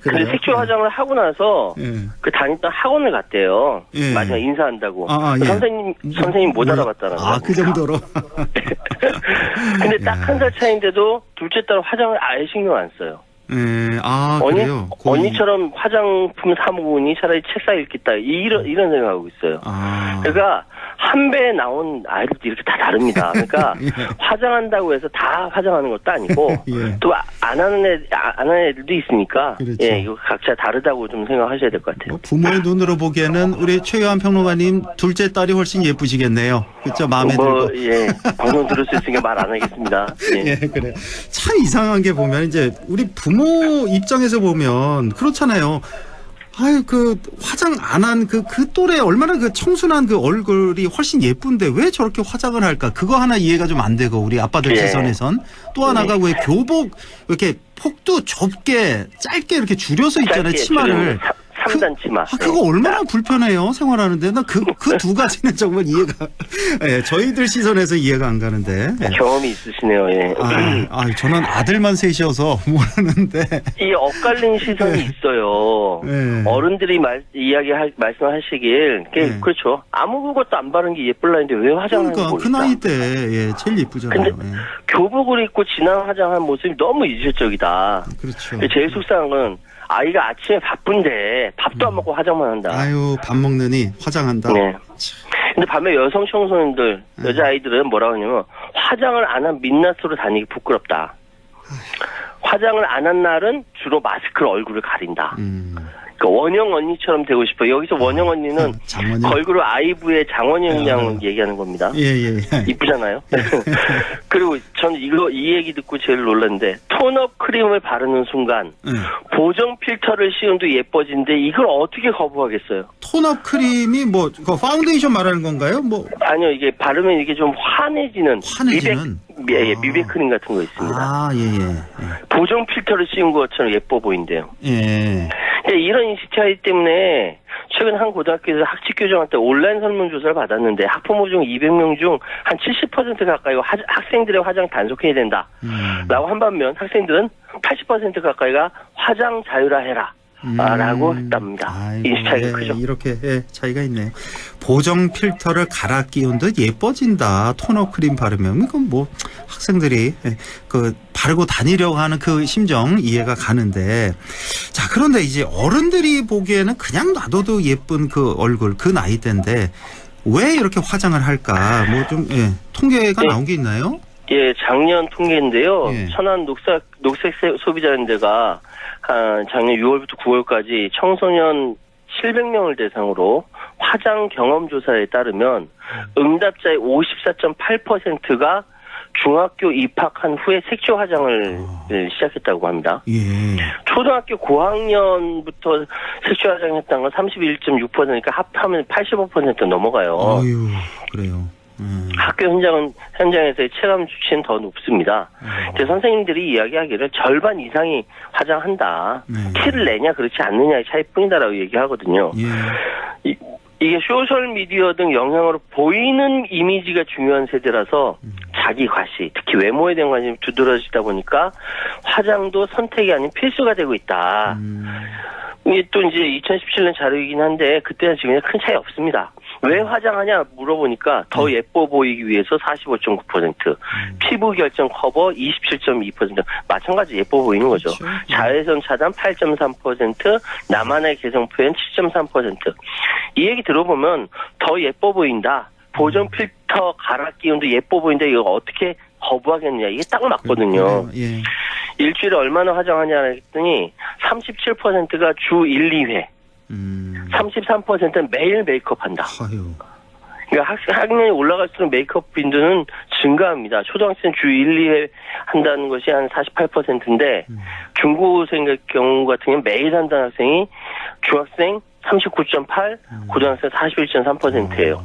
근데 색조 화장을 하고 나서 그 다녔던 학원을 갔대요. 마지막 인사한다고. 선생님 못 알아봤다는 거. 그 정도로. 근데 딱 1살 차이인데도 둘째 딸 화장을 아예 신경 안 써요. 그래요? 언니처럼 화장품 사 먹으니 차라리 책 사 읽겠다. 이런 생각하고 있어요. 그러니까 한 배에 나온 아이들도 이렇게 다 다릅니다. 그러니까 화장한다고 해서 다 화장하는 것도 아니고 또 안 하는 애들도 있으니까 그렇죠. 예, 이거 각자 다르다고 좀 생각하셔야 될 것 같아요. 부모의 눈으로 보기에는 우리 최요한 평론가님 둘째 딸이 훨씬 예쁘시겠네요. 그렇죠? 마음에 들고. 예, 방송 들을 수 있으니까 말 안 하겠습니다. 예, 그래. 참 이상한 게 보면 이제 우리 부모 입장에서 보면 그렇잖아요. 아유, 화장 안 한 그 또래 얼마나 청순한 그 얼굴이 훨씬 예쁜데 왜 저렇게 화장을 할까? 그거 하나 이해가 좀 안 되고, 우리 아빠들 시선에선. 또 하나가 왜 교복, 이렇게 폭도 좁게, 짧게 이렇게 줄여서 입잖아요, 치마를. 3단 치마. 그거 얼마나 불편해요, 생활하는데. 나 그 두 가지는 정말 이해가, 저희들 시선에서 이해가 안 가는데. 경험이 있으시네요, 예. 저는 아들만 셋이어서 모르는데. 이 엇갈린 시선이 있어요. 어른들이 말씀하시길, 그렇죠. 아무것도 안 바른 게 예쁠라는데 왜 화장하는 거 그 나이 때, 제일 예쁘잖아요. 근데 교복을 입고 진한 화장한 모습이 너무 이질적이다. 그렇죠. 제일 속상한 건, 아이가 아침에 바쁜데 밥도 안 먹고 화장만 한다. 아유, 밥 먹느니 화장한다. 네. 근데 밤에 여성 청소년들, 여자아이들은 뭐라고 하냐면 화장을 안 한 민낯으로 다니기 부끄럽다. 화장을 안 한 날은 주로 마스크로 얼굴을 가린다. 그러니까 원영 언니처럼 되고 싶어. 여기서 원영 언니는 걸그룹 아이브의 장원영 양 얘기하는 겁니다. 이쁘잖아요. 그리고 저는 이 얘기 듣고 제일 놀랐는데 톤업 크림을 바르는 순간 보정 필터를 씌운도 예뻐진데 이걸 어떻게 거부하겠어요? 톤업 크림이 그 파운데이션 말하는 건가요? 아니요, 이게 바르면 이게 좀 환해지는. 미백 크림 같은 거 있습니다. 보정 필터를 씌운 것처럼 예뻐 보인대요. 이런 인식 차이 때문에 최근 한 고등학교에서 학칙 교정할 때 온라인 설문조사를 받았는데 학부모 중 200명 중 한 70% 가까이가 학생들의 화장 단속해야 된다. 라고 한 반면 학생들은 80% 가까이가 화장 자유화해라. 라고 했답니다. 인식 차이가 크죠. 이렇게 차이가 있네요. 보정 필터를 갈아 끼운도 예뻐진다. 토너 크림 바르면 이건 학생들이 바르고 다니려고 하는 그 심정 이해가 가는데, 자, 그런데 이제 어른들이 보기에는 그냥 놔둬도 예쁜 그 얼굴, 그 나이대인데 왜 이렇게 화장을 할까? 통계가 나온 게 있나요? 예, 작년 통계인데요. 천안 녹색 소비자연대가 작년 6월부터 9월까지 청소년 700명을 대상으로 화장 경험 조사에 따르면 응답자의 54.8%가 중학교 입학한 후에 색조 화장을 시작했다고 합니다. 초등학교 고학년부터 색조 화장했다는 건 31.6%니까 합하면 85% 넘어가요. 그래요. 학교 현장에서의 체감 수치는 더 높습니다. 선생님들이 이야기하기를 절반 이상이 화장한다. 티를 내냐 그렇지 않느냐의 차이뿐이다라고 얘기하거든요. 이게 소셜미디어 등 영향으로 보이는 이미지가 중요한 세대라서 자기 과시, 특히 외모에 대한 관심이 두드러지다 보니까 화장도 선택이 아닌 필수가 되고 있다. 이게 또 이제 2017년 자료이긴 한데 그때와 지금에 큰 차이 없습니다. 왜 화장하냐 물어보니까 더 예뻐 보이기 위해서 45.9%, 피부 결정 커버 27.2%, 마찬가지 예뻐 보이는 거죠. 자외선 차단 8.3%, 나만의 개성 표현 7.3%. 이 얘기 들어보면 더 예뻐 보인다. 보정 필터 갈아 끼운도 예뻐 보인다. 이거 어떻게 거부하겠느냐. 이게 딱 맞거든요. 예. 일주일에 얼마나 화장하냐 했더니 37%가 주 1, 2회. 33%는 매일 메이크업한다. 그러니까 학년이 올라갈수록 메이크업 빈도는 증가합니다. 초등학생 주 1, 2회 한다는 것이 한 48%인데 중고생 경우 같은 경우는 매일 한다는 학생이 중학생 39.8, 고등학생 41.3%예요.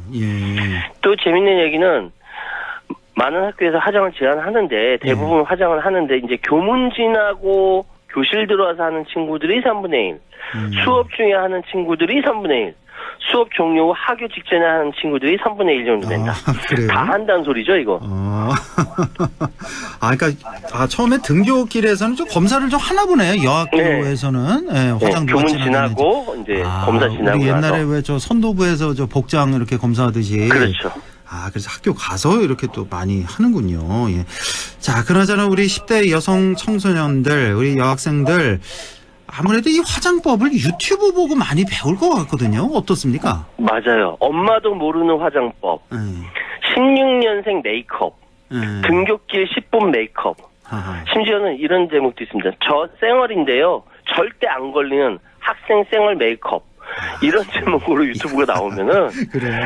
또 재밌는 얘기는 많은 학교에서 화장을 제한하는데 대부분 화장을 하는데 이제 교문 지나고 교실 들어와서 하는 친구들이 3분의 1, 수업 중에 하는 친구들이 3분의 1, 수업 종료 후 하교 직전에 하는 친구들이 3분의 1 정도 된다. 다 한다는 소리죠, 이거. 그러니까 처음에 등교길에서는 좀 검사를 좀 하나 보네요. 여학교에서는 화장 누가 교문 지나고 이제 검사 지나고 우리 옛날에 왜 저 선도부에서 저 복장 이렇게 검사하듯이. 그렇죠. 그래서 학교 가서 이렇게 또 많이 하는군요. 예. 자, 그나저나 우리 10대 여성 청소년들, 우리 여학생들 아무래도 이 화장법을 유튜브 보고 많이 배울 것 같거든요. 어떻습니까? 맞아요. 엄마도 모르는 화장법. 16년생 메이크업. 등굣길 10분 메이크업. 심지어는 이런 제목도 있습니다. 저 쌩얼인데요. 절대 안 걸리는 학생 쌩얼 메이크업. 이런 제목으로 유튜브가 나오면은. 그래요.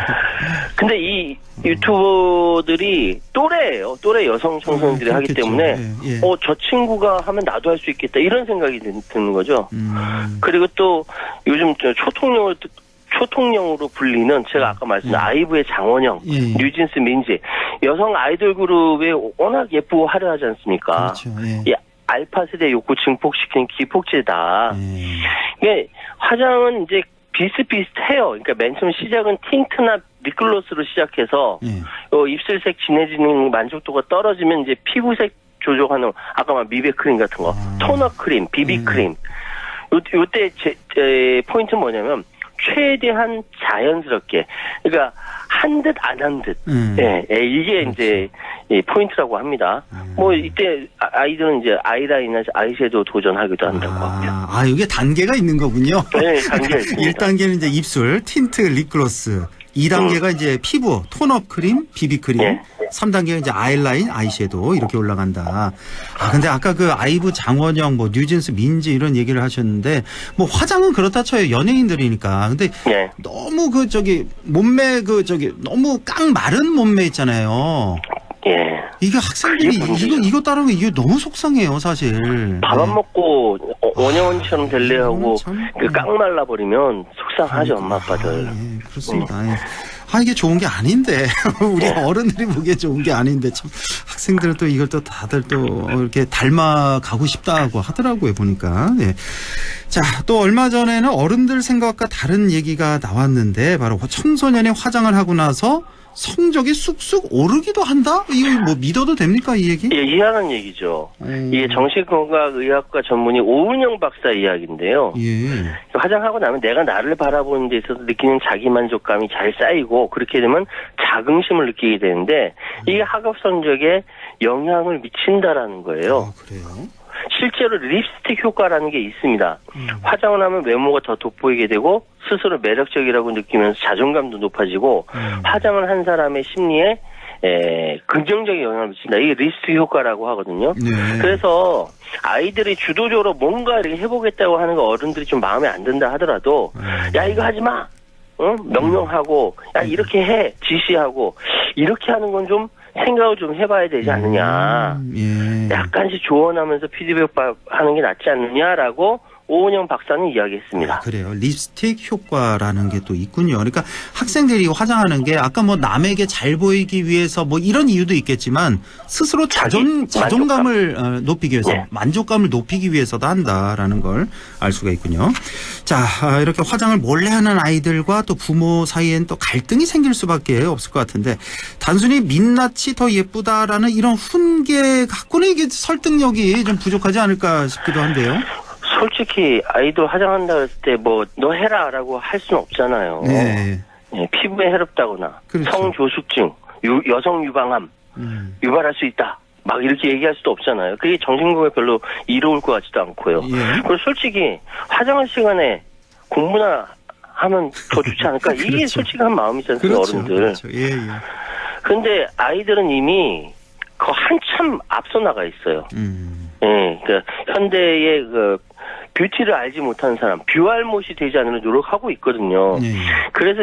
근데 이 유튜버들이 또래예요. 또래 여성 청소년들이 하기 때문에 저 친구가 하면 나도 할 수 있겠다 이런 생각이 드는 거죠. 그리고 또 요즘 초통령으로 불리는 제가 아까 말씀드린 아이브의 장원영, 뉴진스 민지 여성 아이돌 그룹에 워낙 예쁘고 화려하지 않습니까? 그렇죠. 이 알파 세대 욕구 증폭시키는 기폭제다. 이게 화장은 이제 비슷비슷해요. 그러니까 맨 처음 시작은 틴트나 립글로스로 시작해서 입술색 진해지는 만족도가 떨어지면 이제 피부색 조정하는 아까 말 미백크림 같은 거, 토너 크림, 비비크림. 요때 제 포인트는 뭐냐면 최대한 자연스럽게, 그러니까 한 듯 안 한 듯. 이게 이제 포인트라고 합니다. 뭐 이때 아이들은 이제 아이라인이나 아이섀도우 도전하기도 한다고 합니다. 이게 단계가 있는 거군요. 네, 단계가 있습니다. 1단계는 이제 입술, 틴트, 립글로스. 2단계가 이제 피부, 톤업 크림, 비비크림. 3단계가 이제 아이라인, 아이섀도우 이렇게 올라간다. 근데 아까 그 아이브 장원영, 뭐 뉴진스 민지 이런 얘기를 하셨는데 뭐 화장은 그렇다 쳐요. 연예인들이니까. 근데 너무 몸매 너무 깡 마른 몸매 있잖아요. 이게 학생들이 이거 따르면 이게 너무 속상해요, 사실. 밥 안 먹고 원영원처럼 될래 하고 그 깡 말라버리면 속상하죠, 엄마 아빠들. 그렇습니다. 이게 좋은 게 아닌데 우리 어른들이 보기에 좋은 게 아닌데 참 학생들은 또 이걸 또 다들 또 이렇게 닮아가고 싶다고 하더라고요, 보니까. 자, 또 얼마 전에는 어른들 생각과 다른 얘기가 나왔는데 바로 청소년이 화장을 하고 나서 성적이 쑥쑥 오르기도 한다? 이거 뭐 믿어도 됩니까, 이 얘기? 이해하는 얘기죠. 이게 정신건강의학과 전문의 오은영 박사 이야기인데요. 화장하고 나면 내가 나를 바라보는 데 있어서 느끼는 자기만족감이 잘 쌓이고 그렇게 되면 자긍심을 느끼게 되는데 이게 학업 성적에 영향을 미친다라는 거예요. 그래요? 실제로 립스틱 효과라는 게 있습니다. 화장을 하면 외모가 더 돋보이게 되고 스스로 매력적이라고 느끼면서 자존감도 높아지고 화장을 한 사람의 심리에 긍정적인 영향을 미친다. 이게 립스틱 효과라고 하거든요. 그래서 아이들이 주도적으로 뭔가 이렇게 해보겠다고 하는 거 어른들이 좀 마음에 안 든다 하더라도 야 이거 하지 마. 명령하고 야 이렇게 해 지시하고 이렇게 하는 건 좀 생각을 좀 해봐야 되지 않느냐. 약간씩 조언하면서 피드백 하는 게 낫지 않느냐라고 오은영 박사는 이야기했습니다. 그래요. 립스틱 효과라는 게 또 있군요. 그러니까 학생들이 화장하는 게 아까 뭐 남에게 잘 보이기 위해서 뭐 이런 이유도 있겠지만 스스로 자존감을 높이기 위해서 만족감을 높이기 위해서도 한다라는 걸 알 수가 있군요. 자, 이렇게 화장을 몰래 하는 아이들과 또 부모 사이엔 또 갈등이 생길 수밖에 없을 것 같은데 단순히 민낯이 더 예쁘다라는 이런 훈계 갖고는 이게 설득력이 좀 부족하지 않을까 싶기도 한데요. 솔직히 아이돌 화장한다 그랬을 때 뭐 너 해라라고 할 수는 없잖아요. 예, 피부에 해롭다거나 그렇죠. 성조숙증, 여성 유방암 유발할 수 있다. 막 이렇게 얘기할 수도 없잖아요. 그게 정신건강에 별로 이로울 것 같지도 않고요. 예. 그리고 솔직히 화장할 시간에 공부나 하면 더 좋지 않을까? 이게 그렇죠. 솔직한 마음이지 않습니까, 그렇죠. 어른들. 그렇죠. 예, 예. 근데 아이들은 이미 그 한참 앞서 나가 있어요. 예, 그러니까 현대의 그 뷰티를 알지 못하는 사람, 뷰알못이 되지 않으려 노력하고 있거든요. 예. 그래서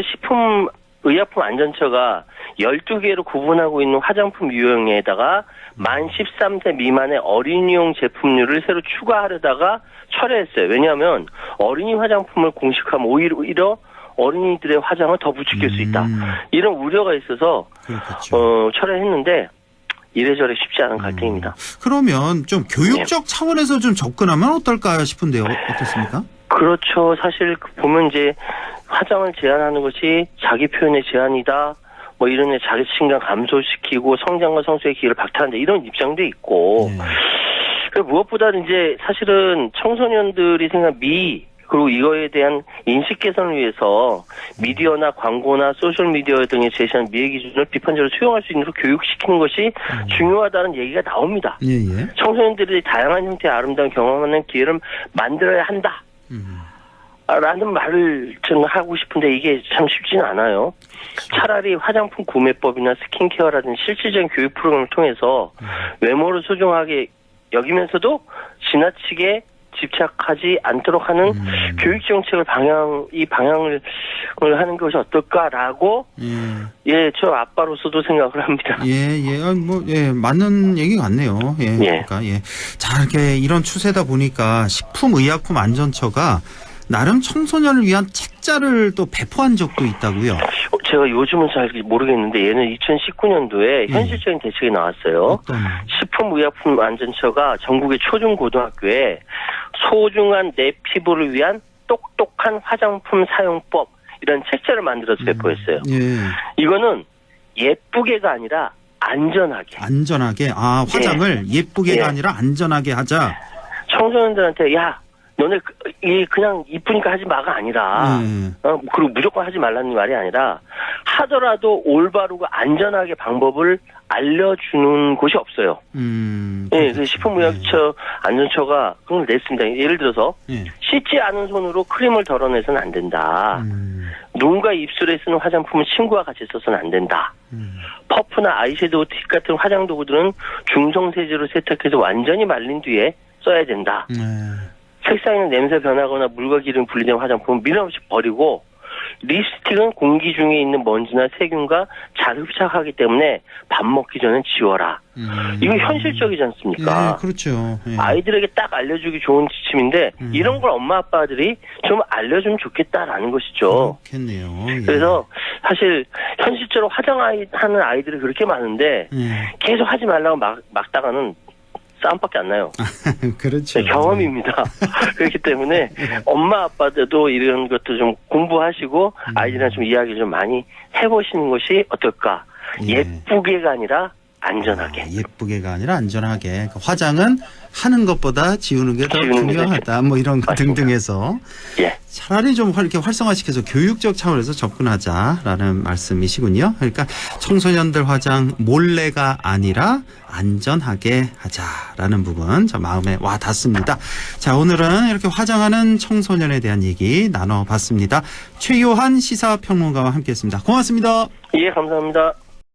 의약품 안전처가 12개로 구분하고 있는 화장품 유형에다가 만 13세 미만의 어린이용 제품류를 새로 추가하려다가 철회했어요. 왜냐하면 어린이 화장품을 공식화하면 오히려 어린이들의 화장을 더 부추길 수 있다. 이런 우려가 있어서 철회했는데 이래저래 쉽지 않은 갈등입니다. 그러면 좀 교육적 차원에서 좀 접근하면 어떨까 싶은데요. 어떻습니까? 그렇죠. 사실 보면 이제 화장을 제한하는 것이 자기 표현의 제한이다. 뭐 이런 자기신감 감소시키고 성장과 성숙의 기회를 박탈한다. 이런 입장도 있고. 무엇보다는 이제 사실은 청소년들이 생각한 그리고 이거에 대한 인식 개선을 위해서 미디어나 광고나 소셜미디어 등에 제시한 미의 기준을 비판적으로 수용할 수 있도록 교육시키는 것이 중요하다는 얘기가 나옵니다. 예, 예. 청소년들이 다양한 형태의 아름다운 경험하는 기회를 만들어야 한다. 라는 말을 저는 하고 싶은데 이게 참 쉽지는 않아요. 차라리 화장품 구매법이나 스킨케어라든 실질적인 교육 프로그램을 통해서 외모를 소중하게 여기면서도 지나치게 집착하지 않도록 하는 교육 정책을 방향을 하는 것이 어떨까라고 저 아빠로서도 생각을 합니다. 맞는 얘기 같네요. 그러니까 자, 이렇게 이런 추세다 보니까 식품의약품안전처가 나름 청소년을 위한 책자를 또 배포한 적도 있다고요. 제가 요즘은 잘 모르겠는데 얘는 2019년도에 현실적인 대책이 나왔어요. 식품의약품안전처가 전국의 초중고등학교에 소중한 내 피부를 위한 똑똑한 화장품 사용법 이런 책자를 만들어서 배포했어요. 이거는 예쁘게가 아니라 안전하게. 화장을 예쁘게가 아니라 안전하게 하자. 청소년들한테 너네 그냥 이쁘니까 하지 마가 아니라 그리고 무조건 하지 말라는 말이 아니라 하더라도 올바르고 안전하게 방법을 알려주는 곳이 없어요. 그래서 식품의약처 안전처가 그걸 냈습니다. 예를 들어서 씻지 않은 손으로 크림을 덜어내서는 안 된다. 눈과 입술에 쓰는 화장품은 친구와 같이 써서는 안 된다. 퍼프나 아이섀도우 팁 같은 화장 도구들은 중성세제로 세탁해서 완전히 말린 뒤에 써야 된다. 색상에는 냄새 변하거나 물과 기름이 분리된 화장품은 미련 없이 버리고 립스틱은 공기 중에 있는 먼지나 세균과 잘 흡착하기 때문에 밥 먹기 전엔 지워라. 이거 현실적이지 않습니까? 그렇죠. 아이들에게 딱 알려주기 좋은 지침인데 이런 걸 엄마 아빠들이 좀 알려주면 좋겠다라는 것이죠. 그렇겠네요. 그래서 사실 현실적으로 화장하는 아이들이 그렇게 많은데 계속 하지 말라고 막다가는 싸움밖에 안 나요. 그렇죠. 경험입니다. 그렇기 때문에 엄마 아빠들도 이런 것도 좀 공부하시고 아이들이랑 좀 이야기를 좀 많이 해보시는 것이 어떨까. 예쁘게가 아니라 안전하게. 예쁘게가 아니라 안전하게. 화장은 하는 것보다 지우는 게 더 중요하다. 뭐 이런 거 등등해서 차라리 좀 이렇게 활성화시켜서 교육적 차원에서 접근하자라는 말씀이시군요. 그러니까 청소년들 화장 몰래가 아니라 안전하게 하자라는 부분 저 마음에 와 닿습니다. 자, 오늘은 이렇게 화장하는 청소년에 대한 얘기 나눠봤습니다. 최요한 시사평론가와 함께했습니다. 고맙습니다. 예, 감사합니다.